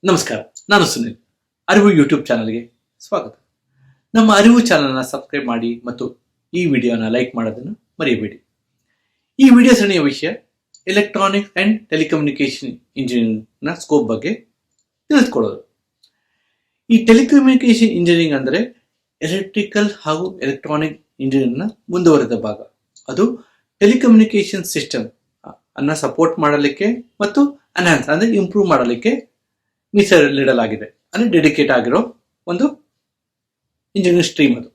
ನಮಸ್ಕಾರ, ನಾನು ಸುನಿಲ್. ಅರಿವು ಯೂಟ್ಯೂಬ್ ಚಾನಲ್ಗೆ ಸ್ವಾಗತ. ನಮ್ಮ ಅರಿವು ಚಾನಲ್ನ ಸಬ್ಸ್ಕ್ರೈಬ್ ಮಾಡಿ ಮತ್ತು ಈ ವಿಡಿಯೋನ ಲೈಕ್ ಮಾಡೋದನ್ನು ಮರೆಯಬೇಡಿ. ಈ ವಿಡಿಯೋ ಸರಣಿಯ ವಿಷಯ ಎಲೆಕ್ಟ್ರಾನಿಕ್ಸ್ ಅಂಡ್ ಟೆಲಿಕಮ್ಯುನಿಕೇಶನ್ ಇಂಜಿನಿಯರಿಂಗ್ನ ಸ್ಕೋಪ್ ಬಗ್ಗೆ ತಿಳಿದುಕೊಳ್ಳೋದು. ಈ ಟೆಲಿಕಮ್ಯುನಿಕೇಶನ್ ಇಂಜಿನಿಯರಿಂಗ್ ಅಂದರೆ ಎಲೆಕ್ಟ್ರಿಕಲ್ ಹಾಗೂ ಎಲೆಕ್ಟ್ರಾನಿಕ್ ಇಂಜಿನಿಯರಿಂಗ್ನ ಮುಂದುವರೆದ ಭಾಗ. ಅದು ಟೆಲಿಕಮ್ಯುನಿಕೇಶನ್ ಸಿಸ್ಟಮ್ ಅನ್ನ ಸಪೋರ್ಟ್ ಮಾಡಲಿಕ್ಕೆ ಮತ್ತು ಎನ್ಹಾನ್ಸ್ ಅಂದ್ರೆ ಇಂಪ್ರೂವ್ ಮಾಡಲಿಕ್ಕೆ ಮೀಸಲಿಡಲಾಗಿದೆ, ಅಂದ್ರೆ ಡೆಡಿಕೇಟ್ ಆಗಿರೋ ಒಂದು ಇಂಜಿನಿಯರಿಂಗ್ ಸ್ಟ್ರೀಮ್ ಅದು.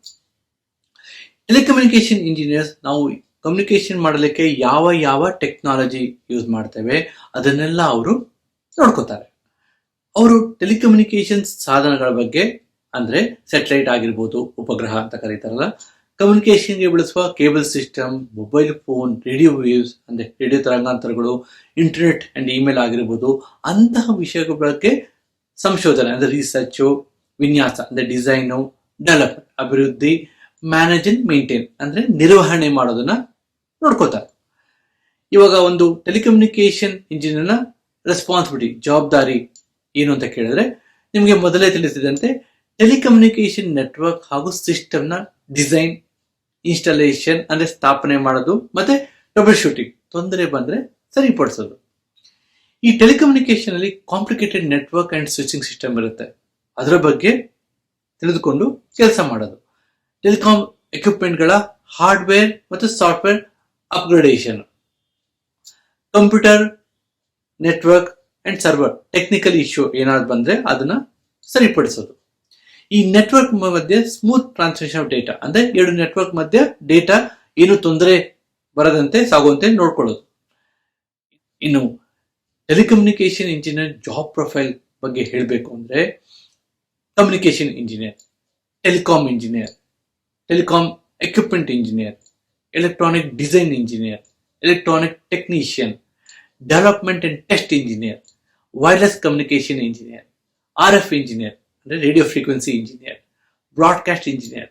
ಟೆಲಿಕಮ್ಯುನಿಕೇಶನ್ ಇಂಜಿನಿಯರ್ಸ್ ನಾವು ಕಮ್ಯುನಿಕೇಶನ್ ಮಾಡಲಿಕ್ಕೆ ಯಾವ ಯಾವ ಟೆಕ್ನಾಲಜಿ ಯೂಸ್ ಮಾಡ್ತೇವೆ ಅದನ್ನೆಲ್ಲ ಅವರು ನೋಡ್ಕೋತಾರೆ. ಅವರು ಟೆಲಿಕಮ್ಯುನಿಕೇಶನ್ ಸಾಧನಗಳ ಬಗ್ಗೆ ಅಂದ್ರೆ ಸ್ಯಾಟಲೈಟ್ ಆಗಿರ್ಬೋದು, ಉಪಗ್ರಹ ಅಂತ ಕರೀತಾರಲ್ಲ, ಕಮ್ಯುನಿಕೇಶನ್ಗೆ ಬಳಸುವ cable system, mobile phone, radio waves ಅಂದ್ರೆ ರೇಡಿಯೋ ತರಂಗಾಂತರಗಳು, ಇಂಟರ್ನೆಟ್ ಅಂಡ್ ಇಮೇಲ್ ಆಗಿರ್ಬೋದು, ಅಂತಹ ವಿಷಯಗಳ ಬಗ್ಗೆ ಸಂಶೋಧನೆ ಅಂದ್ರೆ ರಿಸರ್ಚು, ವಿನ್ಯಾಸ ಅಂದ್ರೆ ಡಿಸೈನು, ಡೆವಲಪ್ಮೆಂಟ್ ಅಭಿವೃದ್ಧಿ, ಮ್ಯಾನೇಜ್ ಅಂಡ್ ಮೇಂಟೈನ್ ಅಂದ್ರೆ ನಿರ್ವಹಣೆ ಮಾಡೋದನ್ನ ನೋಡ್ಕೋತಾರೆ. ಇವಾಗ ಒಂದು ಟೆಲಿಕಮ್ಯುನಿಕೇಶನ್ ಇಂಜಿನಿಯರ್ನ ರೆಸ್ಪಾನ್ಸಿಬಿಲಿಟಿ, ಜವಾಬ್ದಾರಿ ಏನು ಅಂತ ಕೇಳಿದ್ರೆ, ನಿಮಗೆ ಮೊದಲೇ ತಿಳಿಸಿದಂತೆ ಟೆಲಿಕಮ್ಯುನಿಕೇಶನ್ ನೆಟ್ವರ್ಕ್ ಹಾಗೂ ಸಿಸ್ಟಮ್ನ ಡಿಸೈನ್, ಇನ್ಸ್ಟಾಲೇಷನ್ ಅಂದ್ರೆ ಸ್ಥಾಪನೆ ಮಾಡೋದು, ಮತ್ತೆ ಟ್ರಬಲ್ ಶೂಟಿಂಗ್ ತೊಂದರೆ ಬಂದ್ರೆ ಸರಿಪಡಿಸೋದು. ಈ ಟೆಲಿಕಮ್ಯುನಿಕೇಶನ್ ಅಲ್ಲಿ complicated network and switching system ಇರುತ್ತೆ, ಅದರ ಬಗ್ಗೆ ತಿಳಿದುಕೊಂಡು ಕೆಲಸ ಮಾಡೋದು. ಟೆಲಿಕಾಂ ಎಕ್ವಿಪ್ಮೆಂಟ್ಗಳ ಹಾರ್ಡ್ವೇರ್ ಮತ್ತು software upgradation, computer network and server technical issue ಏನಾದ್ರು ಬಂದ್ರೆ ಅದನ್ನ ಸರಿಪಡಿಸೋದು. ಈ ನೆಟ್ವರ್ಕ್ ಮಧ್ಯೆ ಸ್ಮೂತ್ ಟ್ರಾನ್ಸ್ಮಿಷನ್ ಆಫ್ ಡೇಟಾ ಅಂದ್ರೆ ಎರಡು ನೆಟ್ವರ್ಕ್ ಮಧ್ಯೆ ಡೇಟಾ ಏನು ತೊಂದರೆ ಬರದಂತೆ ಸಾಗುವಂತೆ ನೋಡ್ಕೊಳ್ಳೋದು. ಇನ್ನು ಟೆಲಿಕಮ್ಯುನಿಕೇಶನ್ ಇಂಜಿನಿಯರ್ ಜಾಬ್ ಪ್ರೊಫೈಲ್ ಬಗ್ಗೆ ಹೇಳಬೇಕು ಅಂದ್ರೆ, communication engineer, telecom engineer, telecom equipment engineer, electronic design engineer, electronic technician, development and test engineer, wireless communication engineer, RF engineer ಅಂದ್ರೆ radio frequency engineer, broadcast engineer,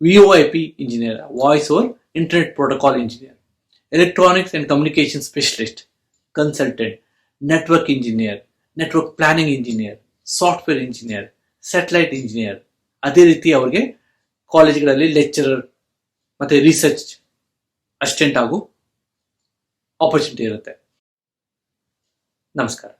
VoIP engineer, voice over internet protocol engineer, electronics and communication specialist, consultant, network engineer, network planning engineer, software engineer, satellite engineer. ಅದೇ ರೀತಿ ಅವರಿಗೆ ಕಾಲೇಜ್ಗಳಲ್ಲಿ lecturer ಮತ್ತೆ research assistant ಆಗೋ opportunity ಇರುತ್ತೆ. ನಮಸ್ಕಾರ.